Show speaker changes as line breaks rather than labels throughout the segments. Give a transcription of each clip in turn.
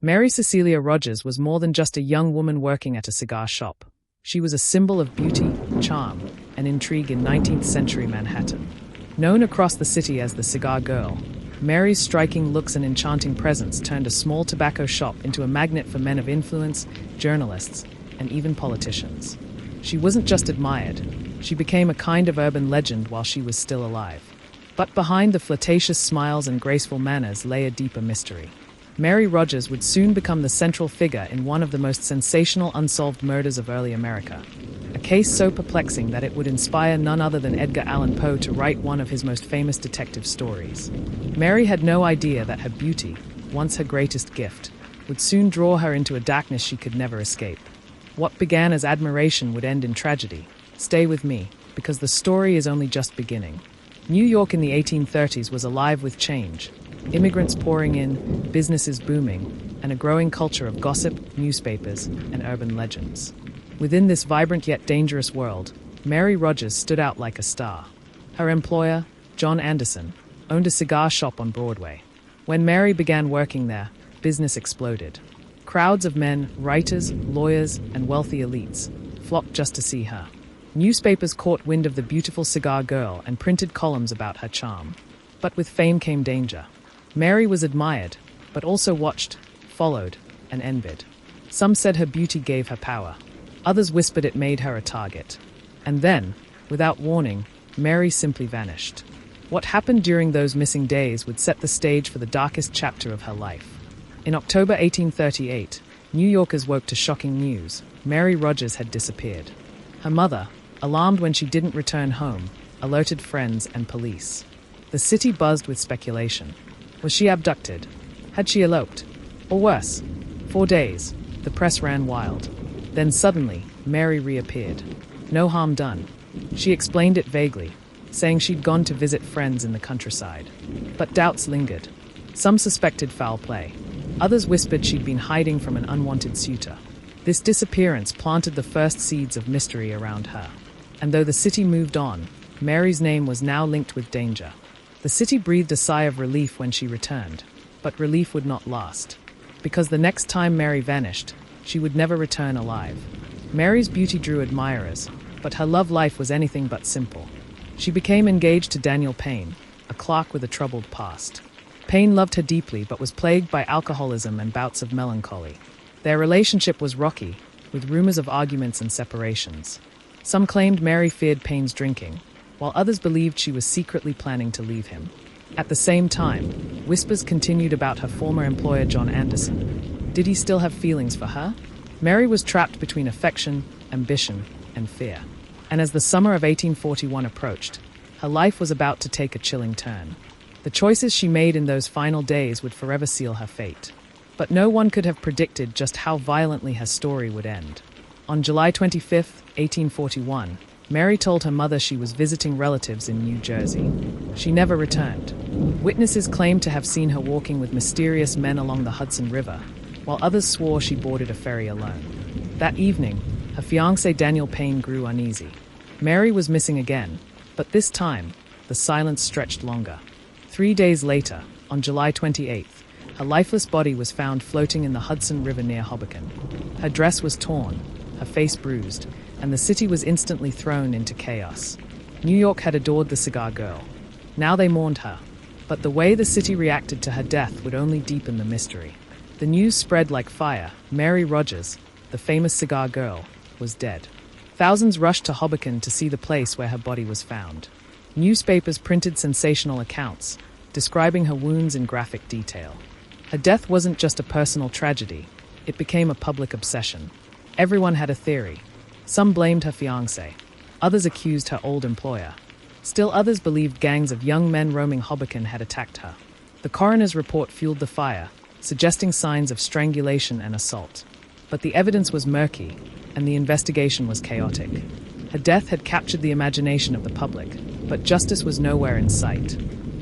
Mary Cecilia Rogers was more than just a young woman working at a cigar shop. She was a symbol of beauty, charm, and intrigue in 19th century Manhattan. Known across the city as the Cigar Girl, Mary's striking looks and enchanting presence turned a small tobacco shop into a magnet for men of influence, journalists, and even politicians. She wasn't just admired, she became a kind of urban legend while she was still alive. But behind the flirtatious smiles and graceful manners lay a deeper mystery. Mary Rogers would soon become the central figure in one of the most sensational unsolved murders of early America. A case so perplexing that it would inspire none other than Edgar Allan Poe to write one of his most famous detective stories. Mary had no idea that her beauty, once her greatest gift, would soon draw her into a darkness she could never escape. What began as admiration would end in tragedy. Stay with me, because the story is only just beginning. New York in the 1830s was alive with change. Immigrants pouring in, businesses booming, and a growing culture of gossip, newspapers, and urban legends. Within this vibrant yet dangerous world, Mary Rogers stood out like a star. Her employer, John Anderson, owned a cigar shop on Broadway. When Mary began working there, business exploded. Crowds of men, writers, lawyers, and wealthy elites flocked just to see her. Newspapers caught wind of the beautiful cigar girl and printed columns about her charm. But with fame came danger. Mary was admired, but also watched, followed, and envied. Some said her beauty gave her power. Others whispered it made her a target. And then, without warning, Mary simply vanished. What happened during those missing days would set the stage for the darkest chapter of her life. In October 1838, New Yorkers woke to shocking news. Mary Rogers had disappeared. Her mother, alarmed when she didn't return home, alerted friends and police. The city buzzed with speculation. Was she abducted? Had she eloped? Or worse, for days, the press ran wild. Then suddenly, Mary reappeared. No harm done. She explained it vaguely, saying she'd gone to visit friends in the countryside. But doubts lingered. Some suspected foul play. Others whispered she'd been hiding from an unwanted suitor. This disappearance planted the first seeds of mystery around her. And though the city moved on, Mary's name was now linked with danger. The city breathed a sigh of relief when she returned, but relief would not last. Because the next time Mary vanished, she would never return alive. Mary's beauty drew admirers, but her love life was anything but simple. She became engaged to Daniel Payne, a clerk with a troubled past. Payne loved her deeply but was plagued by alcoholism and bouts of melancholy. Their relationship was rocky, with rumors of arguments and separations. Some claimed Mary feared Payne's drinking, while others believed she was secretly planning to leave him. At the same time, whispers continued about her former employer John Anderson. Did he still have feelings for her? Mary was trapped between affection, ambition, and fear. And as the summer of 1841 approached, her life was about to take a chilling turn. The choices she made in those final days would forever seal her fate. But no one could have predicted just how violently her story would end. On July 25, 1841, Mary told her mother she was visiting relatives in New Jersey. She never returned. Witnesses claimed to have seen her walking with mysterious men along the Hudson River, while others swore she boarded a ferry alone. That evening, her fiancé Daniel Payne grew uneasy. Mary was missing again, but this time, the silence stretched longer. 3 days later, on July 28th, her lifeless body was found floating in the Hudson River near Hoboken. Her dress was torn, her face bruised, and the city was instantly thrown into chaos. New York had adored the cigar girl. Now they mourned her. But the way the city reacted to her death would only deepen the mystery. The news spread like fire. Mary Rogers, the famous cigar girl, was dead. Thousands rushed to Hoboken to see the place where her body was found. Newspapers printed sensational accounts, describing her wounds in graphic detail. Her death wasn't just a personal tragedy. It became a public obsession. Everyone had a theory. Some blamed her fiancé. Others accused her old employer. Still others believed gangs of young men roaming Hoboken had attacked her. The coroner's report fueled the fire, suggesting signs of strangulation and assault. But the evidence was murky, and the investigation was chaotic. Her death had captured the imagination of the public, but justice was nowhere in sight.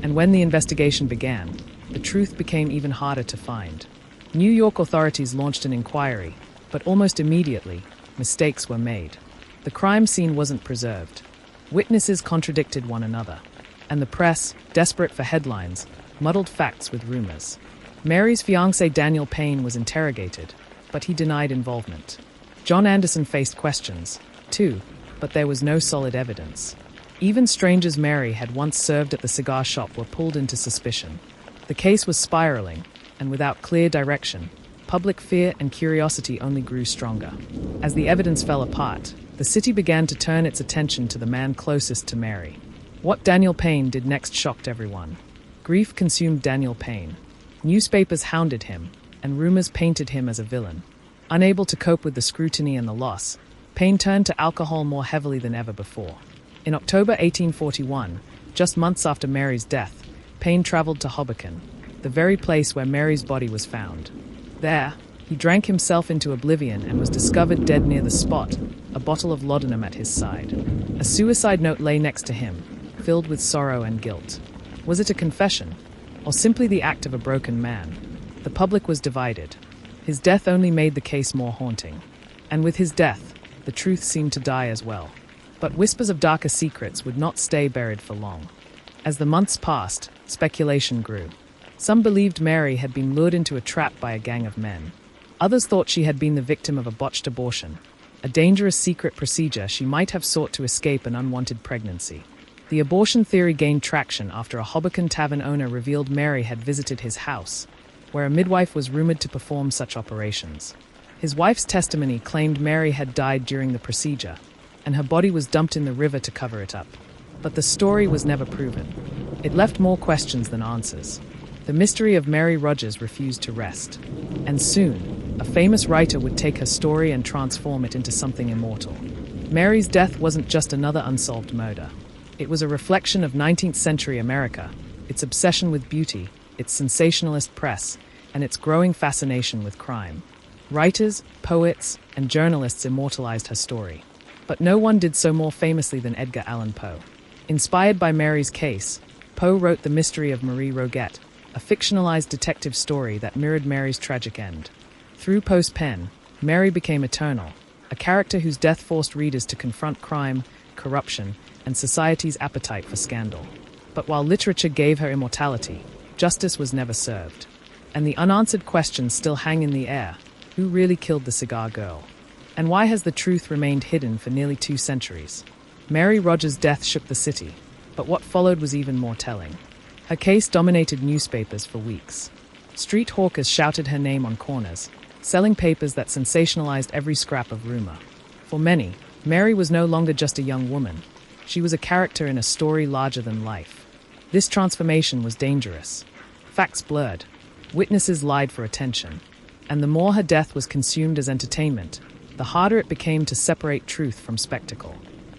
And when the investigation began, the truth became even harder to find. New York authorities launched an inquiry, but almost immediately, mistakes were made. The crime scene wasn't preserved. Witnesses contradicted one another, and the press, desperate for headlines, muddled facts with rumors. Mary's fiancé Daniel Payne was interrogated, but he denied involvement. John Anderson faced questions, too, but there was no solid evidence. Even strangers Mary had once served at the cigar shop were pulled into suspicion. The case was spiraling, and without clear direction, public fear and curiosity only grew stronger. As the evidence fell apart, the city began to turn its attention to the man closest to Mary. What Daniel Payne did next shocked everyone. Grief consumed Daniel Payne. Newspapers hounded him, and rumors painted him as a villain. Unable to cope with the scrutiny and the loss, Payne turned to alcohol more heavily than ever before. In October 1841, just months after Mary's death, Payne traveled to Hoboken, the very place where Mary's body was found. There, he drank himself into oblivion and was discovered dead near the spot, a bottle of laudanum at his side. A suicide note lay next to him, filled with sorrow and guilt. Was it a confession, or simply the act of a broken man? The public was divided. His death only made the case more haunting. And with his death, the truth seemed to die as well. But whispers of darker secrets would not stay buried for long. As the months passed, speculation grew. Some believed Mary had been lured into a trap by a gang of men. Others thought she had been the victim of a botched abortion, a dangerous secret procedure she might have sought to escape an unwanted pregnancy. The abortion theory gained traction after a Hoboken tavern owner revealed Mary had visited his house, where a midwife was rumored to perform such operations. His wife's testimony claimed Mary had died during the procedure, and her body was dumped in the river to cover it up. But the story was never proven. It left more questions than answers. The mystery of Mary Rogers refused to rest. And soon, a famous writer would take her story and transform it into something immortal. Mary's death wasn't just another unsolved murder. It was a reflection of 19th century America, its obsession with beauty, its sensationalist press, and its growing fascination with crime. Writers, poets, and journalists immortalized her story. But no one did so more famously than Edgar Allan Poe. Inspired by Mary's case, Poe wrote The Mystery of Marie Roget, a fictionalized detective story that mirrored Mary's tragic end. Through Poe's pen, Mary became eternal, a character whose death forced readers to confront crime, corruption, and society's appetite for scandal. But while literature gave her immortality, justice was never served. And the unanswered questions still hang in the air. Who really killed the cigar girl? And why has the truth remained hidden for nearly 2 centuries? Mary Rogers' death shook the city, but what followed was even more telling. Her case dominated newspapers for weeks. Street hawkers shouted her name on corners, selling papers that sensationalized every scrap of rumor. For many, Mary was no longer just a young woman. She was a character in a story larger than life. This transformation was dangerous. Facts blurred. Witnesses lied for attention. And the more her death was consumed as entertainment, the harder it became to separate truth from spectacle.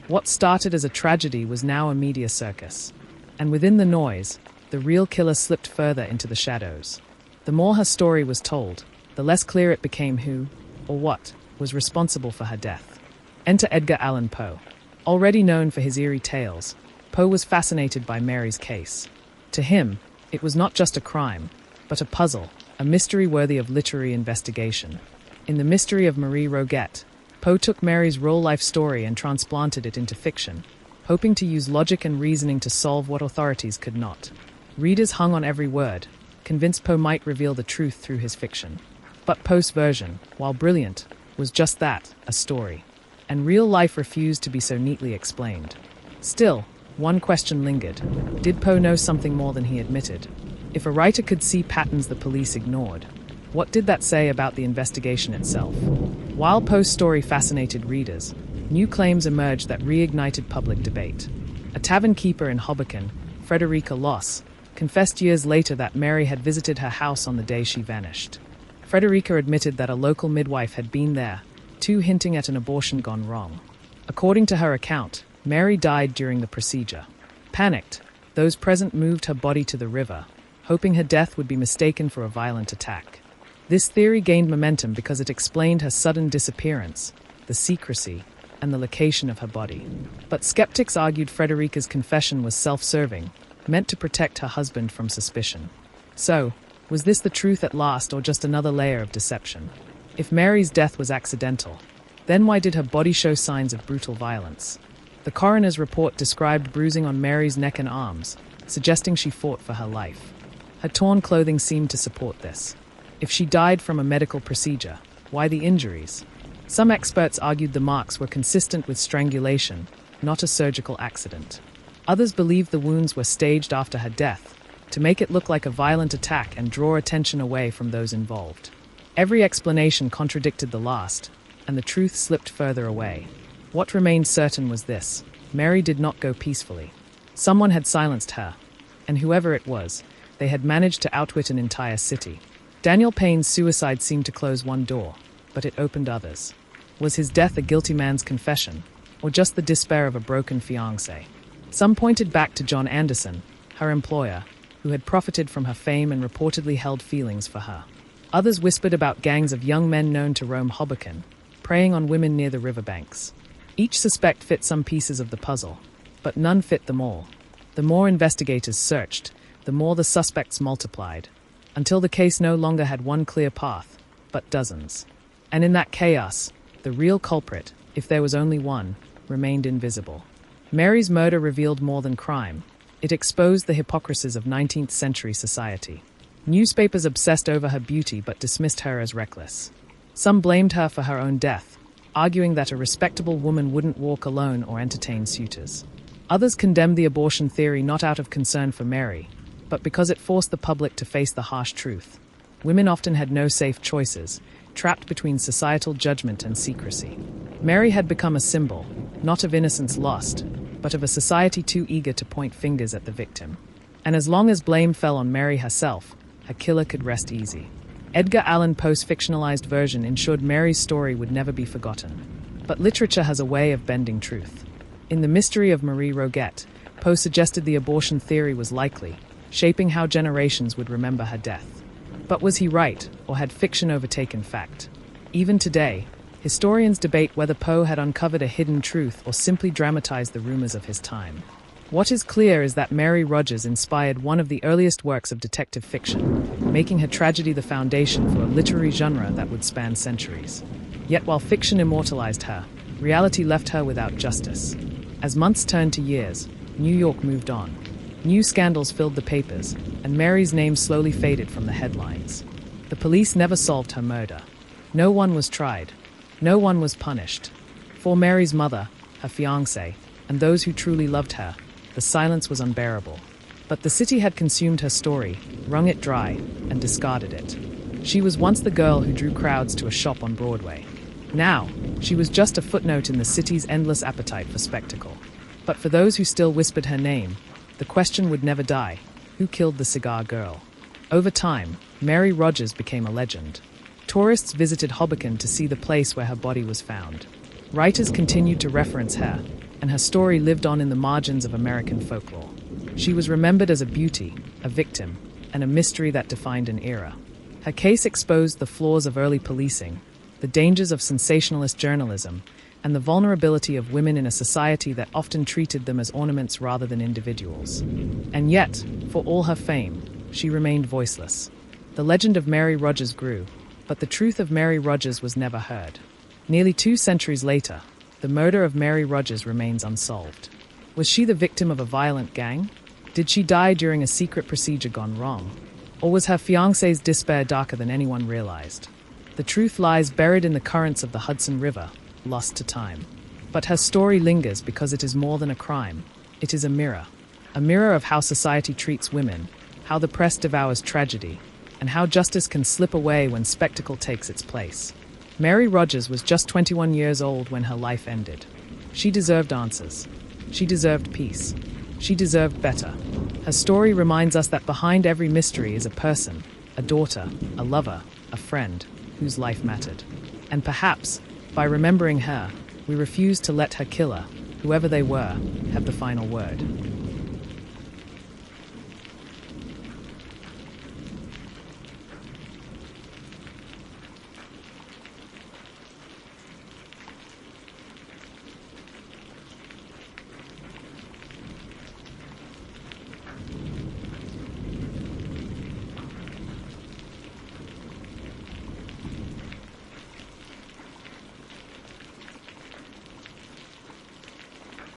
What started as a tragedy was now a media circus. And within the noise, the real killer slipped further into the shadows. The more her story was told, the less clear it became who, or what, was responsible for her death. Enter Edgar Allan Poe. Already known for his eerie tales, Poe was fascinated by Mary's case. To him, it was not just a crime, but a puzzle, a mystery worthy of literary investigation. In The Mystery of Marie Roget, Poe took Mary's real-life story and transplanted it into fiction, hoping to use logic and reasoning to solve what authorities could not. Readers hung on every word, convinced Poe might reveal the truth through his fiction. But Poe's version, while brilliant, was just that, a story. And real life refused to be so neatly explained. Still, one question lingered. Did Poe know something more than he admitted? If a writer could see patterns the police ignored, what did that say about the investigation itself? While Poe's story fascinated readers, new claims emerged that reignited public debate. A tavern keeper in Hoboken, Frederica Loss, confessed years later that Mary had visited her house on the day she vanished. Frederica admitted that a local midwife had been there, too, hinting at an abortion gone wrong. According to her account, Mary died during the procedure. Panicked, those present moved her body to the river, hoping her death would be mistaken for a violent attack. This theory gained momentum because it explained her sudden disappearance, the secrecy, and the location of her body. But skeptics argued Frederica's confession was self-serving, meant to protect her husband from suspicion. So, was this the truth at last or just another layer of deception? If Mary's death was accidental, then why did her body show signs of brutal violence? The coroner's report described bruising on Mary's neck and arms, suggesting she fought for her life. Her torn clothing seemed to support this. If she died from a medical procedure, why the injuries? Some experts argued the marks were consistent with strangulation, not a surgical accident. Others believed the wounds were staged after her death, to make it look like a violent attack and draw attention away from those involved. Every explanation contradicted the last, and the truth slipped further away. What remained certain was this: Mary did not go peacefully. Someone had silenced her, and whoever it was, they had managed to outwit an entire city. Daniel Payne's suicide seemed to close one door, but it opened others. Was his death a guilty man's confession, or just the despair of a broken fiancé? Some pointed back to John Anderson, her employer, who had profited from her fame and reportedly held feelings for her. Others whispered about gangs of young men known to roam Hoboken, preying on women near the riverbanks. Each suspect fit some pieces of the puzzle, but none fit them all. The more investigators searched, the more the suspects multiplied, until the case no longer had one clear path, but dozens. And in that chaos, the real culprit, if there was only one, remained invisible. Mary's murder revealed more than crime. It exposed the hypocrisies of 19th century society. Newspapers obsessed over her beauty but dismissed her as reckless. Some blamed her for her own death, arguing that a respectable woman wouldn't walk alone or entertain suitors. Others condemned the abortion theory not out of concern for Mary, but because it forced the public to face the harsh truth. Women often had no safe choices, trapped between societal judgment and secrecy. Mary had become a symbol, not of innocence lost, but of a society too eager to point fingers at the victim. And as long as blame fell on Mary herself, her killer could rest easy. Edgar Allan Poe's fictionalized version ensured Mary's story would never be forgotten. But literature has a way of bending truth. In The Mystery of Marie Roget, Poe suggested the abortion theory was likely, shaping how generations would remember her death. But was he right, or had fiction overtaken fact? Even today, historians debate whether Poe had uncovered a hidden truth or simply dramatized the rumors of his time. What is clear is that Mary Rogers inspired one of the earliest works of detective fiction, making her tragedy the foundation for a literary genre that would span centuries. Yet while fiction immortalized her, reality left her without justice. As months turned to years, New York moved on. New scandals filled the papers, and Mary's name slowly faded from the headlines. The police never solved her murder. No one was tried. No one was punished. For Mary's mother, her fiancé, and those who truly loved her, the silence was unbearable. But the city had consumed her story, wrung it dry, and discarded it. She was once the girl who drew crowds to a shop on Broadway. Now, she was just a footnote in the city's endless appetite for spectacle. But for those who still whispered her name, the question would never die: who killed the cigar girl? Over time, Mary Rogers became a legend. Tourists visited Hoboken to see the place where her body was found. Writers continued to reference her, and her story lived on in the margins of American folklore. She was remembered as a beauty, a victim, and a mystery that defined an era. Her case exposed the flaws of early policing, the dangers of sensationalist journalism, and the vulnerability of women in a society that often treated them as ornaments rather than individuals. And yet, for all her fame, she remained voiceless. The legend of Mary Rogers grew, but the truth of Mary Rogers was never heard. Nearly 2 centuries later, the murder of Mary Rogers remains unsolved. Was she the victim of a violent gang? Did she die during a secret procedure gone wrong? Or was her fiancé's despair darker than anyone realized? The truth lies buried in the currents of the Hudson River, lost to time. But her story lingers because it is more than a crime. It is a mirror of how society treats women, how the press devours tragedy, and how justice can slip away when spectacle takes its place. Mary Rogers was just 21 years old when her life ended. She deserved answers. She deserved peace. She deserved better. Her story reminds us that behind every mystery is a person, a daughter, a lover, a friend, whose life mattered. And perhaps, by remembering her, we refuse to let her killer, whoever they were, have the final word.